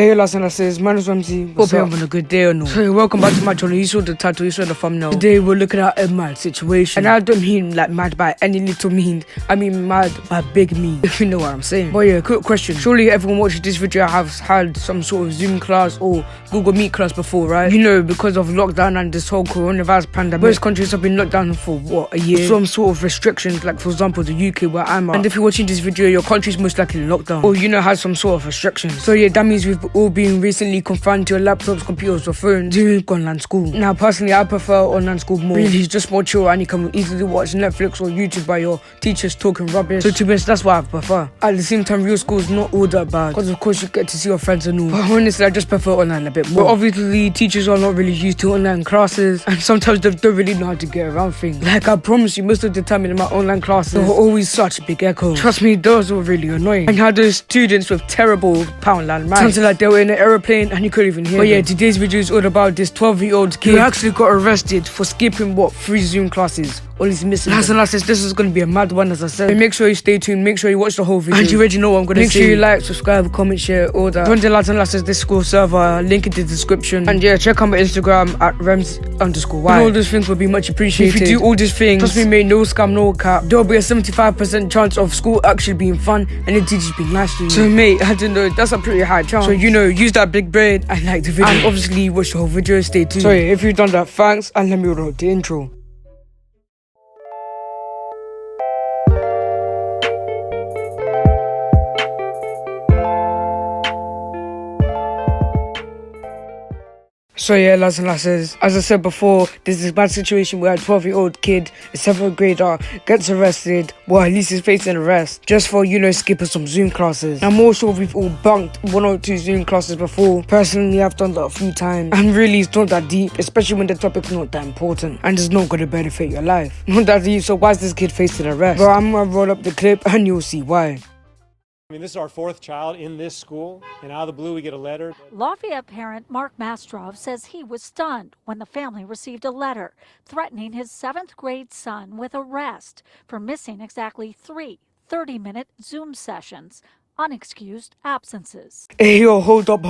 Hey lads and lasses, my name is rhemzy. Hope you're having a good day or no. So welcome back to my channel. You saw the title, you saw the thumbnail. Today we're looking at a mad situation. And I don't mean like mad by any little means. I mean mad by big means, if you know what I'm saying. But yeah, quick question. Surely everyone watching this video has had some sort of Zoom class or Google Meet class before, right? You know, because of lockdown and this whole coronavirus pandemic, most countries have been locked down for what, a year? Some sort of restrictions, like for example the UK where I'm at. And if you're watching this video, your country's most likely locked down. Or you know, has some sort of restrictions. So yeah, that means we've all been recently confined to your laptops, computers or phones doing online school. Now personally I prefer online school more. Really, it's just more chill and you can easily watch Netflix or YouTube by your teachers talking rubbish. So to be honest, that's what I prefer. At the same time, real school is not all that bad because of course you get to see your friends and all. But honestly, I just prefer online a bit more. But obviously teachers are not really used to online classes and sometimes they don't really know how to get around things. Like I promise you, most of the time in my online classes there were always such big echoes. Trust me, those were really annoying. And how those students with terrible Poundland minds sounded like they were in an aeroplane and you couldn't even hear. But yeah, today's video is all about this 12-year-old kid who actually got arrested for skipping what, 3 Zoom classes. All he's missing. Last and last, this is going to be a mad one, as I said. So make sure you stay tuned, make sure you watch the whole video. And you already know what I'm going to say. Make sure you like, subscribe, comment, share, all that. Join the lads and lasses Discord server, link in the description. And yeah, check out my Instagram at rhemzy_y. And all those things will be much appreciated. If you do all these things, trust me mate, no scam, no cap, there'll be a 75% chance of school actually being fun and the teachers being nice to you. So mate, I don't know, that's a pretty high chance. So you know, use that big brain and like the video. And obviously watch the whole video, stay tuned. So yeah, if you've done that, thanks, and let me roll the intro. So yeah, lads and lasses, as I said before, there's this bad situation where a 12-year-old kid, a 7th grader, gets arrested, well at least he's facing arrest, just for, you know, skipping some Zoom classes. I'm more sure we've all bunked 1 or 2 Zoom classes before. Personally, I've done that a few times, and really it's not that deep, especially when the topic's not that important, and it's not going to benefit your life. Not that deep, so why is this kid facing arrest? But I'm going to roll up the clip and you'll see why. I mean, this is our 4th child in this school, and out of the blue we get a letter. Lafayette parent Mark Mastrov says he was stunned when the family received a letter threatening his 7th grade son with arrest for missing exactly 3 30-minute Zoom sessions. Unexcused absences. Hey yo, hold up.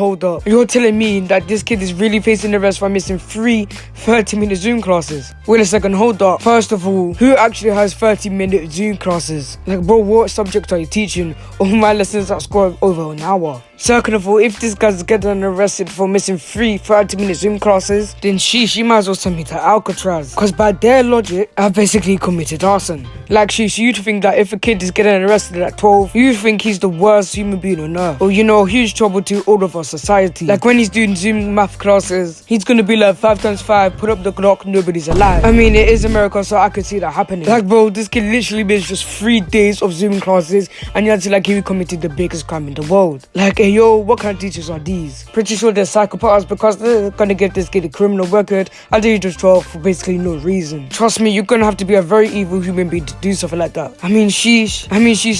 You're telling me that this kid is really facing arrest for missing 3 30-minute Zoom classes? Wait a second, hold up. First of all, who actually has 30-minute Zoom classes? Like bro, what subject are you teaching? All my lessons at school are over an hour. Second of all, if this guy's getting arrested for missing 3 30-minute Zoom classes, then she might as well send me to Alcatraz. Cause by their logic, I've basically committed arson. Like you'd think that if a kid is getting arrested at 12, you'd think he's the worst human being on earth. Or you know, huge trouble to all of our society. Like when he's doing Zoom math classes, he's gonna be like 5 times 5, put up the clock, nobody's alive. I mean, it is America, so I could see that happening. Like bro, this kid literally missed just 3 days of Zoom classes and you had to like he committed the biggest crime in the world. Like hey yo, what kind of teachers are these? Pretty sure they're psychopaths because they're gonna give this kid a criminal record at the age of 12 for basically no reason. Trust me, you're gonna have to be a very evil human being to do something like that. I mean sheesh,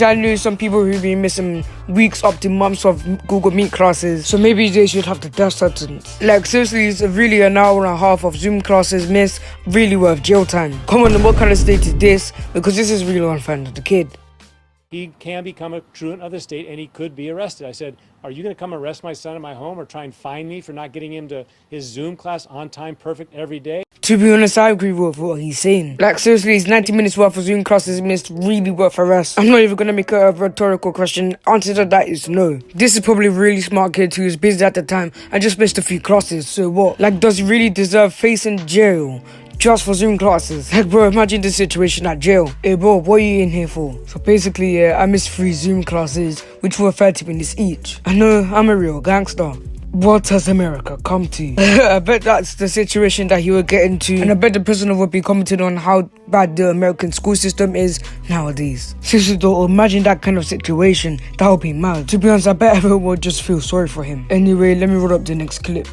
I knew some people who've been missing weeks up to months of Google Meet classes, so maybe they should have the death sentence. Like seriously, it's really an hour and a half of Zoom classes missed, really worth jail time. Come on, what kind of state is this? Because this is really unfair to the kid. He can become a truant of the state and he could be arrested. I said, are you going to come arrest my son at my home or try and fine me for not getting him to his Zoom class on time, perfect every day? To be honest, I agree with what he's saying. Like seriously, it's 90 minutes worth of Zoom classes missed, really worth arrest. I'm not even going to make a rhetorical question. Answer to that is no. This is probably a really smart kid who was busy at the time and just missed a few classes, so what? Like does he really deserve facing jail just for Zoom classes? Like bro, imagine the situation at jail. Hey bro, what are you in here for? So basically, yeah, I missed 3 Zoom classes, which were 30 minutes each. I know, I'm a real gangster. What has America come to? I bet that's the situation that he would get into, and I bet the prisoner would be commenting on how bad the American school system is nowadays. Seriously though, imagine that kind of situation. That would be mad. To be honest, I bet everyone would just feel sorry for him. Anyway, let me roll up the next clip.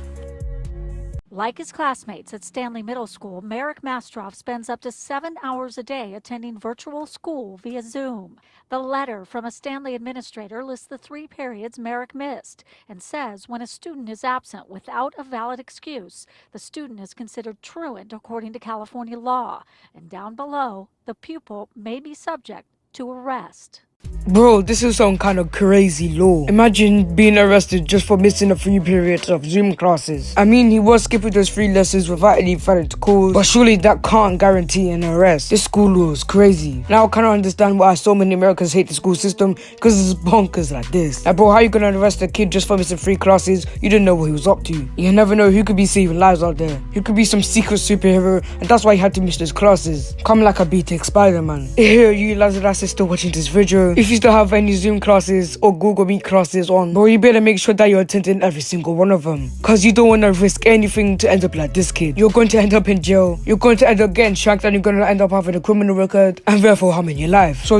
Like his classmates at Stanley Middle School, Mark Mastrov spends up to 7 hours a day attending virtual school via Zoom. The letter from a Stanley administrator lists the 3 periods Mark missed and says when a student is absent without a valid excuse, the student is considered truant according to California law. And down below, the pupil may be subject to arrest. Bro, this is some kind of crazy law. Imagine being arrested just for missing a free period of Zoom classes. I mean, he was skipping those free lessons without any valid cause, but surely that can't guarantee an arrest. This school law is crazy. Now I cannot understand why so many Americans hate the school system, because it's bonkers like this. Like, bro, how you gonna arrest a kid just for missing free classes? You didn't know what he was up to. You never know who could be saving lives out there. He could be some secret superhero, and that's why he had to miss those classes. Come like a BTEC Spider-Man. Here, you lads are still watching this video. If you still have any Zoom classes or Google Meet classes on, bro, you better make sure that you're attending every single one of them, because you don't want to risk anything to end up like this kid. You're going to end up in jail, you're going to end up getting shanked, and you're going to end up having a criminal record and therefore harming your life. So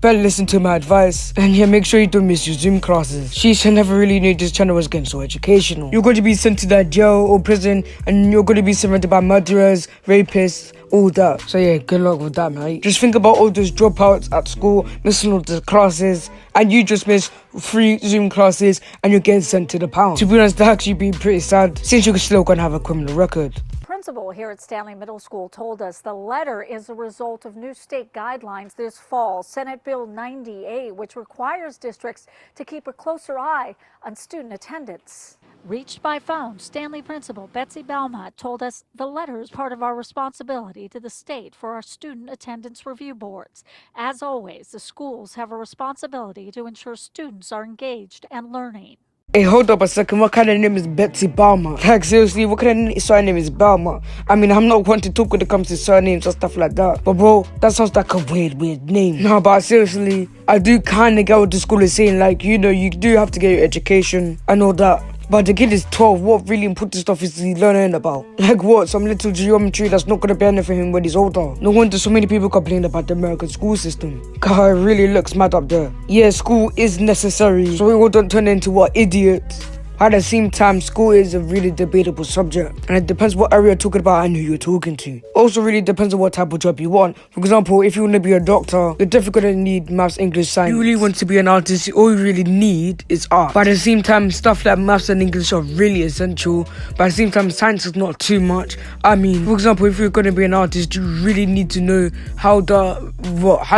better listen to my advice, and yeah, make sure you don't miss your Zoom classes. Sheesh, I never really knew this channel was getting so educational. You're going to be sent to that jail or prison, and you're going to be surrounded by murderers, rapists, all that. So yeah, good luck with that, mate. Just think about all those dropouts at school, missing all the classes, and you just miss free Zoom classes and you're getting sent to the pound. To be honest, that actually be pretty sad, since you're still gonna have a criminal record. Principal here at Stanley Middle School told us the letter is a result of new state guidelines this fall. Senate Bill 98, which requires districts to keep a closer eye on student attendance. Reached by phone, Stanley Principal Betsy Belmont told us the letter is part of our responsibility to the state for our student attendance review boards. As always, the schools have a responsibility to ensure students are engaged and learning. Hey, hold up a second, what kind of name is Betsy Belmont? Like, seriously, what kind of surname is Belmont? I mean, I'm not one to talk when it comes to surnames or stuff like that, but bro, that sounds like a weird name. No, but seriously, I do kind of get what the school is saying, like, you do have to get your education and all that. But the kid is 12, what really important stuff is he learning about? Like what, some little geometry that's not gonna benefit him when he's older? No wonder so many people complain about the American school system. God, it really looks mad up there. Yeah, school is necessary, so we all don't turn into what idiots. At the same time, school is a really debatable subject, and it depends what area you're talking about and who you're talking to. Also really depends on what type of job you want. For example, if you want to be a doctor, you're definitely going to need maths, English, science. If you really want to be an artist, all you really need is art. But at the same time, stuff like maths and English are really essential, but at the same time, science is not too much. I mean, for example, if you're going to be an artist, you really need to know how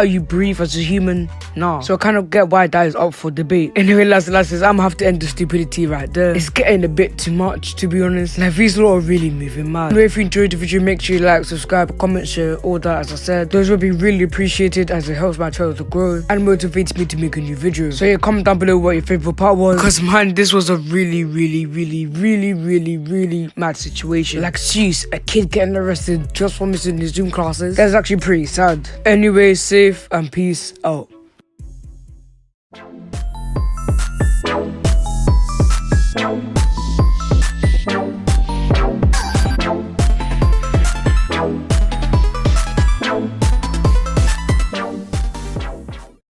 you breathe as a human. Nah. So I kind of get why that is up for debate. Anyway, last, I'm gonna have to end the stupidity right there. It's getting a bit too much, to be honest. Like, these lot are really moving mad. Anyway, if you enjoyed the video, make sure you like, subscribe, comment, share, all that. As I said, those will be really appreciated, as it helps my channel to grow and motivates me to make a new video. So yeah, comment down below what your favorite part was, because man, this was a really mad situation. Like, jeez, a kid getting arrested just for missing his Zoom classes. That's actually pretty sad. Anyway, safe and peace out.